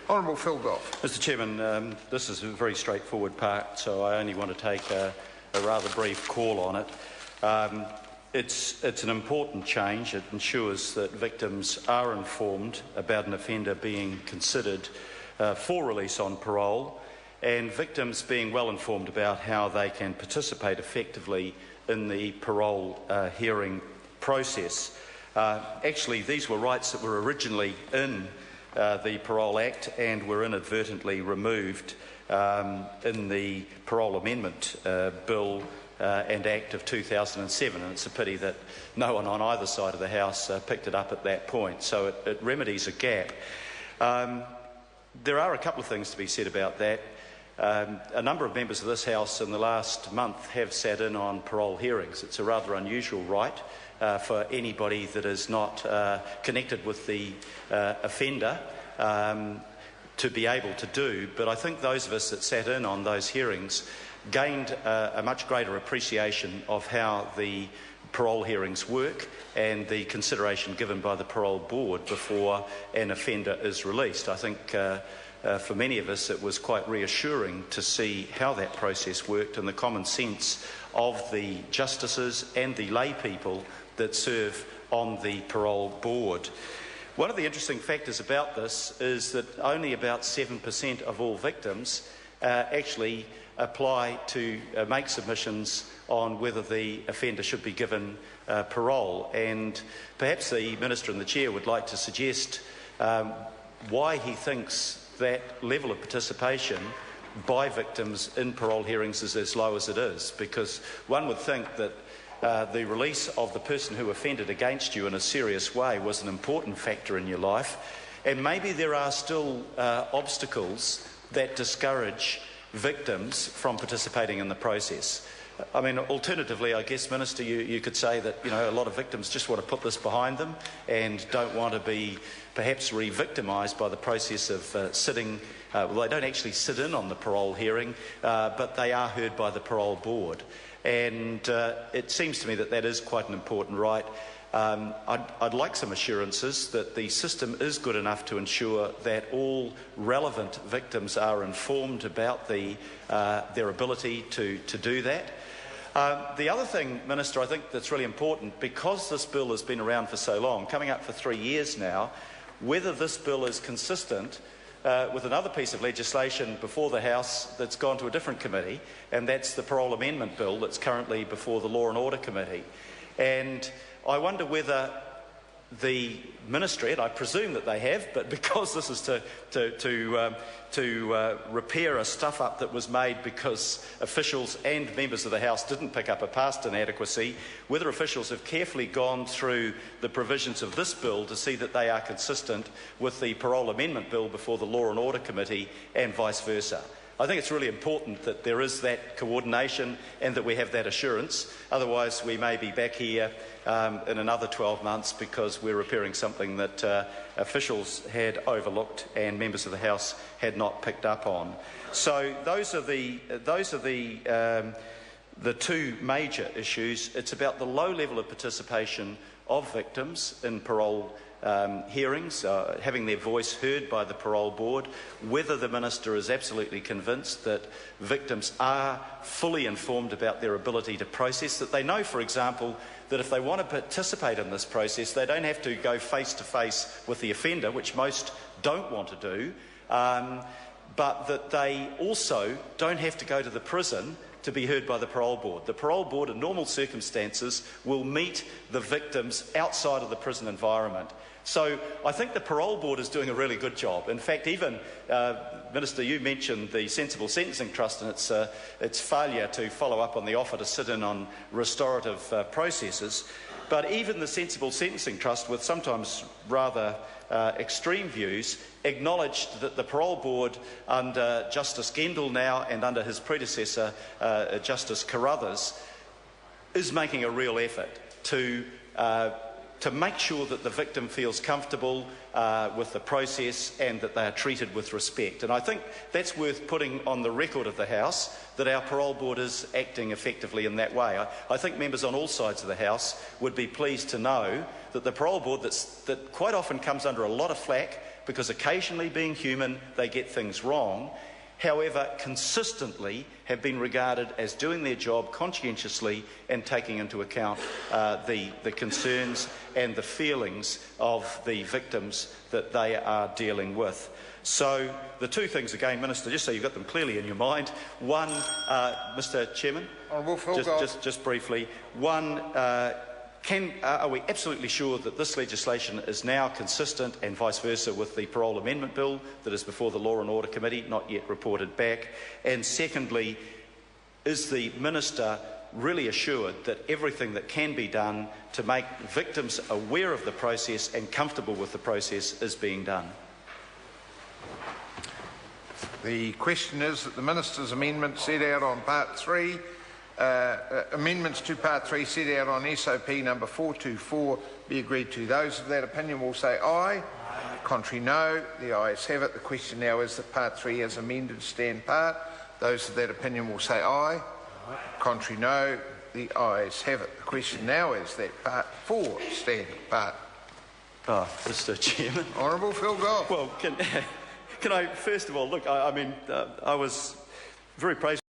Honourable Phil Goff. Mr Chairman, this is a very straightforward part, so I only want to take a rather brief call on it. It's an important change. It ensures that victims are informed about an offender being considered for release on parole, and victims being well informed about how they can participate effectively in the parole hearing process. Actually, these were rights that were originally in the Parole Act and were inadvertently removed in the Parole Amendment Bill and Act of 2007, and it's a pity that no one on either side of the House picked it up at that point. So it remedies a gap. There are a couple of things to be said about that. A number of members of this House in the last month have sat in on parole hearings. It's a rather unusual right for anybody that is not connected with the offender to be able to do, but I think those of us that sat in on those hearings gained a much greater appreciation of how the parole hearings work and the consideration given by the parole board before an offender is released. I think for many of us it was quite reassuring to see how that process worked and the common sense of the justices and the lay people that serve on the parole board. One of the interesting factors about this is that only about 7% of all victims actually apply to make submissions on whether the offender should be given parole, and perhaps the Minister and the Chair would like to suggest why he thinks that level of participation by victims in parole hearings is as low as it is, because one would think that the release of the person who offended against you in a serious way was an important factor in your life, and maybe there are still obstacles that discourage victims from participating in the process. I mean, alternatively, I guess, Minister, you could say that, a lot of victims just want to put this behind them and don't want to be perhaps re-victimised by the process of sitting. Well, they don't actually sit in on the parole hearing, but they are heard by the parole board. And it seems to me that that is quite an important right. I'd like some assurances that the system is good enough to ensure that all relevant victims are informed about their ability to do that. The other thing, Minister, I think that's really important, because this bill has been around for so long, coming up for 3 years now, whether this bill is consistent with another piece of legislation before the House that's gone to a different committee, and that's the Parole Amendment Bill that's currently before the Law and Order Committee. And I wonder whether the Ministry, and I presume that they have, but because this is to repair a stuff-up that was made because officials and members of the House didn't pick up a past inadequacy, whether officials have carefully gone through the provisions of this bill to see that they are consistent with the Parole Amendment Bill before the Law and Order Committee and vice versa. I think it's really important that there is that coordination and that we have that assurance. Otherwise, we may be back here in another 12 months because we're repairing something that officials had overlooked and members of the House had not picked up on. So those are the two major issues. It's about the low level of participation of victims in parole hearings, having their voice heard by the parole board, whether the Minister is absolutely convinced that victims are fully informed about their ability to process, that they know, for example, that if they want to participate in this process, they don't have to go face to face with the offender, which most don't want to do, but that they also don't have to go to the prison to be heard by the parole board. The parole board, in normal circumstances, will meet the victims outside of the prison environment. So I think the parole board is doing a really good job. In fact, even, Minister, you mentioned the Sensible Sentencing Trust and its failure to follow up on the offer to sit in on restorative processes. But even the Sensible Sentencing Trust, with sometimes rather extreme views, acknowledged that the parole board under Justice Gendel now and under his predecessor, Justice Carruthers, is making a real effort to make sure that the victim feels comfortable with the process and that they are treated with respect. And I think that's worth putting on the record of the House, that our parole board is acting effectively in that way. I think members on all sides of the House would be pleased to know that the parole board that quite often comes under a lot of flack, because occasionally, being human, they get things wrong, however, consistently have been regarded as doing their job conscientiously and taking into account the concerns and the feelings of the victims that they are dealing with. So the two things, again, Minister, just so you've got them clearly in your mind. One, Mr Chairman, just briefly, one, are we absolutely sure that this legislation is now consistent, and vice versa with the Parole Amendment Bill that is before the Law and Order Committee, not yet reported back? And secondly, is the Minister really assured that everything that can be done to make victims aware of the process and comfortable with the process is being done? The question is that the Minister's amendment set out on Part 3, amendments to Part 3 set out on SOP number 424 be agreed to. Those of that opinion will say aye. Aye. Contrary, no. The ayes have it. The question now is that Part 3 as amended stand part. Those of that opinion will say aye. Aye. Contrary, no. The ayes have it. The question now is that Part 4 stand part. Mr Chairman. Honourable Phil Goff. Well, can I first of all, look, I was very praised